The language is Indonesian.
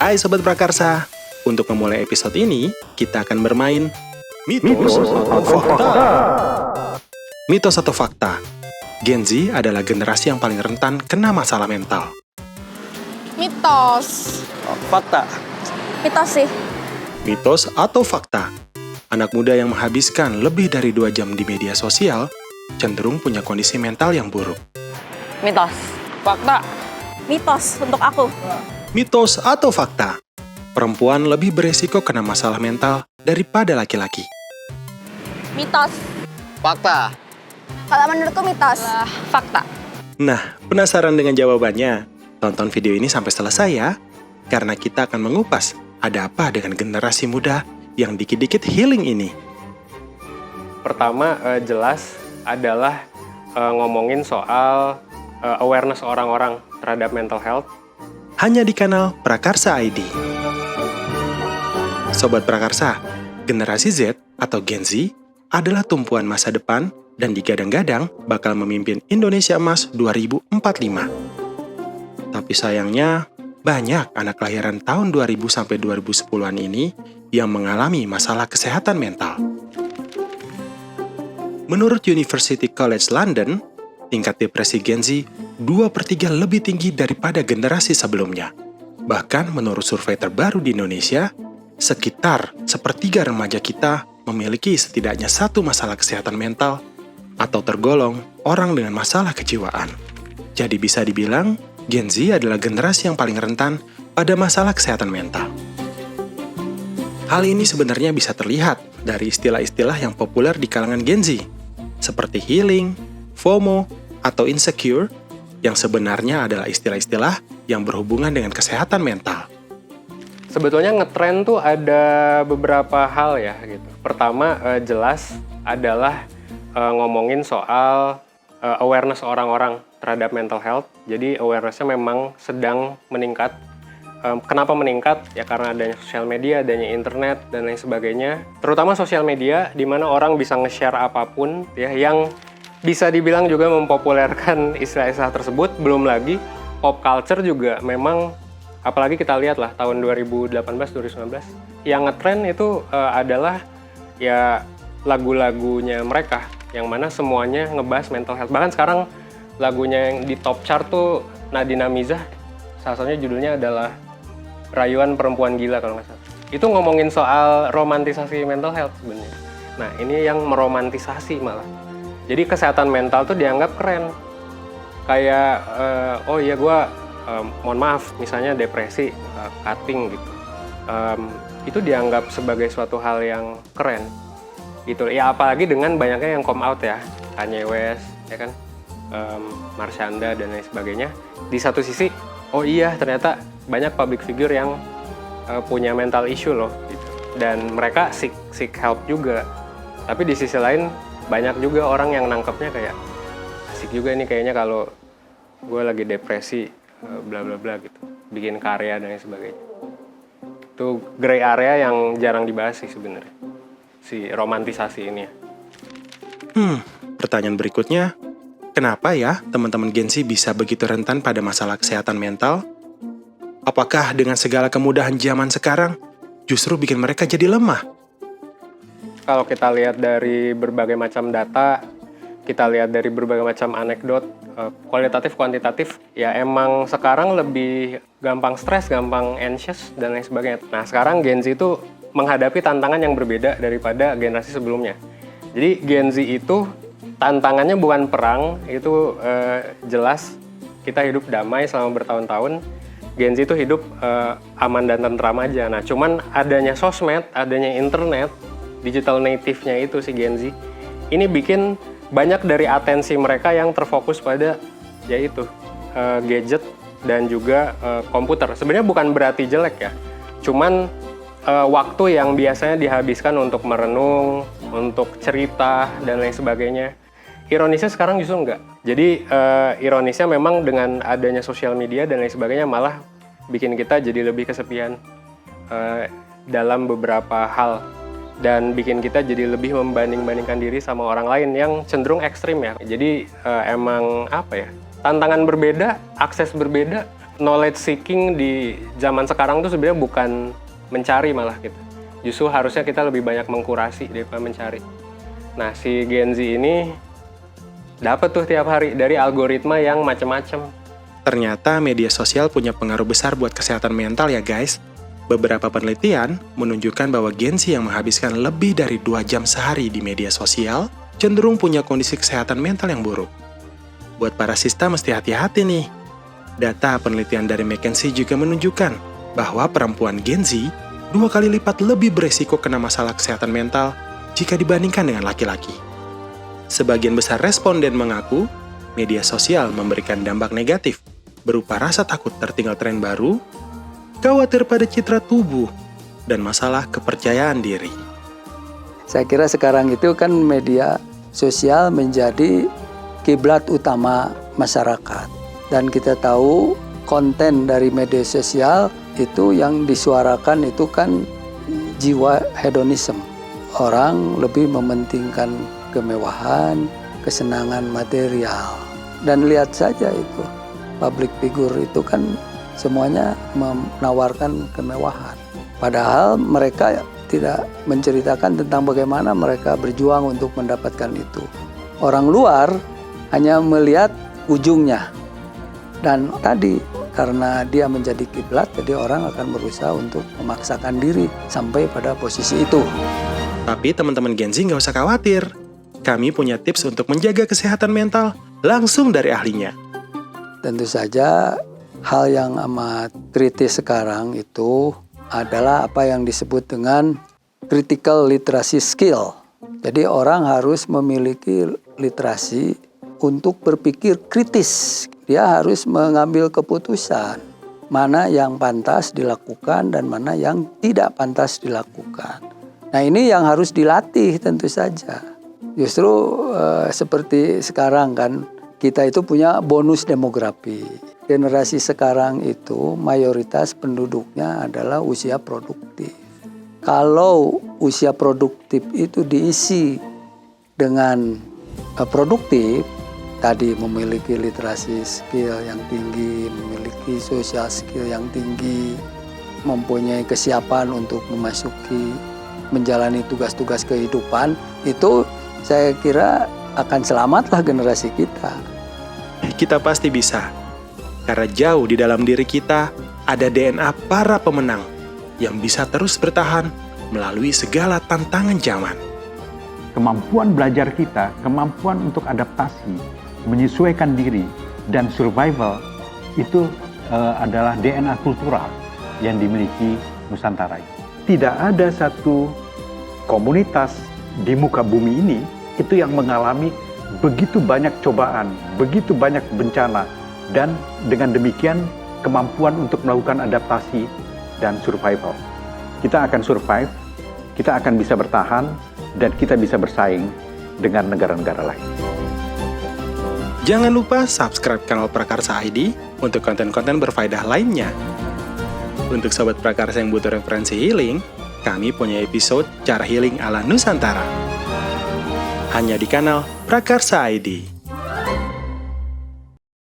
Hai Sobat Prakarsa, untuk memulai episode ini, kita akan bermain Mitos atau Fakta. Mitos atau fakta, Gen Z adalah generasi yang paling rentan kena masalah mental. Mitos. Fakta. Mitos sih. Mitos atau fakta, anak muda yang menghabiskan lebih dari 2 jam di media sosial cenderung punya kondisi mental yang buruk. Mitos. Fakta. Mitos untuk aku. Mitos atau fakta, perempuan lebih beresiko kena masalah mental daripada laki-laki. Mitos. Fakta. Kalau menurutku mitos. Fakta. Nah, penasaran dengan jawabannya? Tonton video ini sampai selesai ya, karena kita akan mengupas ada apa dengan generasi muda yang dikit-dikit healing ini. Pertama, jelas adalah ngomongin soal awareness orang-orang terhadap mental health. Hanya di kanal Prakarsa ID. Sobat Prakarsa, generasi Z atau Gen Z adalah tumpuan masa depan dan digadang-gadang bakal memimpin Indonesia Emas 2045. Tapi sayangnya, banyak anak kelahiran tahun 2000 sampai 2010-an ini yang mengalami masalah kesehatan mental. Menurut University College London, tingkat depresi Gen Z 2/3 lebih tinggi daripada generasi sebelumnya. Bahkan menurut survei terbaru di Indonesia, sekitar 1/3 remaja kita memiliki setidaknya satu masalah kesehatan mental atau tergolong orang dengan masalah kejiwaan. Jadi bisa dibilang, Gen Z adalah generasi yang paling rentan pada masalah kesehatan mental. Hal ini sebenarnya bisa terlihat dari istilah-istilah yang populer di kalangan Gen Z, seperti healing, FOMO, atau insecure, yang sebenarnya adalah istilah-istilah yang berhubungan dengan kesehatan mental. Sebetulnya ngetren tuh ada beberapa hal ya gitu. Pertama, jelas adalah ngomongin soal awareness orang-orang terhadap mental health. Jadi awareness-nya memang sedang meningkat. Kenapa meningkat? Ya karena adanya sosial media, adanya internet, dan lain sebagainya. Terutama sosial media, di mana orang bisa nge-share apapun ya, yang bisa dibilang juga mempopulerkan istilah-istilah tersebut. Belum lagi pop culture juga memang, apalagi kita lihat lah tahun 2018-2019, yang ngetren itu adalah ya lagu-lagunya mereka, yang mana semuanya ngebahas mental health. Bahkan sekarang lagunya yang di top chart tuh Nadina Mizah, salah satunya judulnya adalah Rayuan Perempuan Gila kalau nggak salah. Itu ngomongin soal romantisasi mental health sebenarnya. Nah ini yang meromantisasi malah. Jadi kesehatan mental tuh dianggap keren. Kayak, oh iya gue, mohon maaf, misalnya depresi, cutting gitu. Itu dianggap sebagai suatu hal yang keren. Gitu. Ya apalagi dengan banyaknya yang come out ya. Kanye West, ya kan, Marshanda dan lain sebagainya. Di satu sisi, oh iya ternyata banyak public figure yang punya mental issue loh. Gitu. Dan mereka seek help juga. Tapi di sisi lain, banyak juga orang yang nangkepnya kayak asik juga nih kayaknya kalau gue lagi depresi, bla bla bla gitu, bikin karya dan lain sebagainya. Itu gray area yang jarang dibahas sih sebenarnya, si romantisasi ini ya. Pertanyaan berikutnya, kenapa ya teman-teman Gen Z bisa begitu rentan pada masalah kesehatan mental? Apakah dengan segala kemudahan zaman sekarang justru bikin mereka jadi lemah? Kalau kita lihat dari berbagai macam data, kita lihat dari berbagai macam anekdot, kualitatif, kuantitatif, ya emang sekarang lebih gampang stres, gampang anxious, dan lain sebagainya. Nah sekarang Gen Z itu menghadapi tantangan yang berbeda daripada generasi sebelumnya. Jadi Gen Z itu tantangannya bukan perang, itu jelas kita hidup damai selama bertahun-tahun. Gen Z itu hidup aman dan tentram aja. Nah cuman adanya sosmed, adanya internet, digital native-nya itu si Gen Z, ini bikin banyak dari atensi mereka yang terfokus pada yaitu gadget dan juga komputer. Sebenarnya bukan berarti jelek ya, cuman waktu yang biasanya dihabiskan untuk merenung, untuk cerita dan lain sebagainya, ironisnya sekarang justru enggak. Jadi ironisnya memang dengan adanya sosial media dan lain sebagainya malah bikin kita jadi lebih kesepian dalam beberapa hal. Dan bikin kita jadi lebih membanding-bandingkan diri sama orang lain yang cenderung ekstrim ya. Jadi emang apa ya, tantangan berbeda, akses berbeda, knowledge seeking di zaman sekarang tuh sebenarnya bukan mencari malah gitu. Justru harusnya kita lebih banyak mengkurasi daripada mencari. Nah, si Gen Z ini dapat tuh tiap hari dari algoritma yang macam-macam. Ternyata media sosial punya pengaruh besar buat kesehatan mental ya guys. Beberapa penelitian menunjukkan bahwa Gen Z yang menghabiskan lebih dari 2 jam sehari di media sosial cenderung punya kondisi kesehatan mental yang buruk. Buat para sista mesti hati-hati nih. Data penelitian dari McKinsey juga menunjukkan bahwa perempuan Gen Z 2 kali lipat lebih beresiko kena masalah kesehatan mental jika dibandingkan dengan laki-laki. Sebagian besar responden mengaku media sosial memberikan dampak negatif berupa rasa takut tertinggal tren baru, khawatir pada citra tubuh, dan masalah kepercayaan diri. Saya kira sekarang itu kan media sosial menjadi kiblat utama masyarakat. Dan kita tahu konten dari media sosial itu yang disuarakan itu kan jiwa hedonisme. Orang lebih mementingkan kemewahan, kesenangan material. Dan lihat saja itu, public figure itu kan semuanya menawarkan kemewahan. Padahal mereka tidak menceritakan tentang bagaimana mereka berjuang untuk mendapatkan itu. Orang luar hanya melihat ujungnya. Dan tadi karena dia menjadi kiblat, jadi orang akan berusaha untuk memaksakan diri sampai pada posisi itu. Tapi teman-teman Gen Z nggak usah khawatir. Kami punya tips untuk menjaga kesehatan mental langsung dari ahlinya. Tentu saja hal yang amat kritis sekarang itu adalah apa yang disebut dengan critical literacy skill. Jadi orang harus memiliki literasi untuk berpikir kritis. Dia harus mengambil keputusan mana yang pantas dilakukan dan mana yang tidak pantas dilakukan. Nah, ini yang harus dilatih tentu saja. Justru seperti sekarang kan kita itu punya bonus demografi. Generasi sekarang itu mayoritas penduduknya adalah usia produktif. Kalau usia produktif itu diisi dengan produktif, tadi memiliki literasi skill yang tinggi, memiliki social skill yang tinggi, mempunyai kesiapan untuk menjalani tugas-tugas kehidupan, itu saya kira akan selamatlah generasi kita. Kita pasti bisa. Karena jauh di dalam diri kita ada DNA para pemenang yang bisa terus bertahan melalui segala tantangan zaman. Kemampuan belajar kita, kemampuan untuk adaptasi, menyesuaikan diri, dan survival itu adalah DNA kultural yang dimiliki Nusantara. Tidak ada satu komunitas di muka bumi ini itu yang mengalami begitu banyak cobaan, begitu banyak bencana, dan dengan demikian kemampuan untuk melakukan adaptasi dan survival. Kita akan survive, kita akan bisa bertahan, dan kita bisa bersaing dengan negara-negara lain. Jangan lupa subscribe kanal Prakarsa ID untuk konten-konten berfaedah lainnya. Untuk Sobat Prakarsa yang butuh referensi healing, kami punya episode Cara Healing ala Nusantara. Hanya di kanal Prakarsa ID.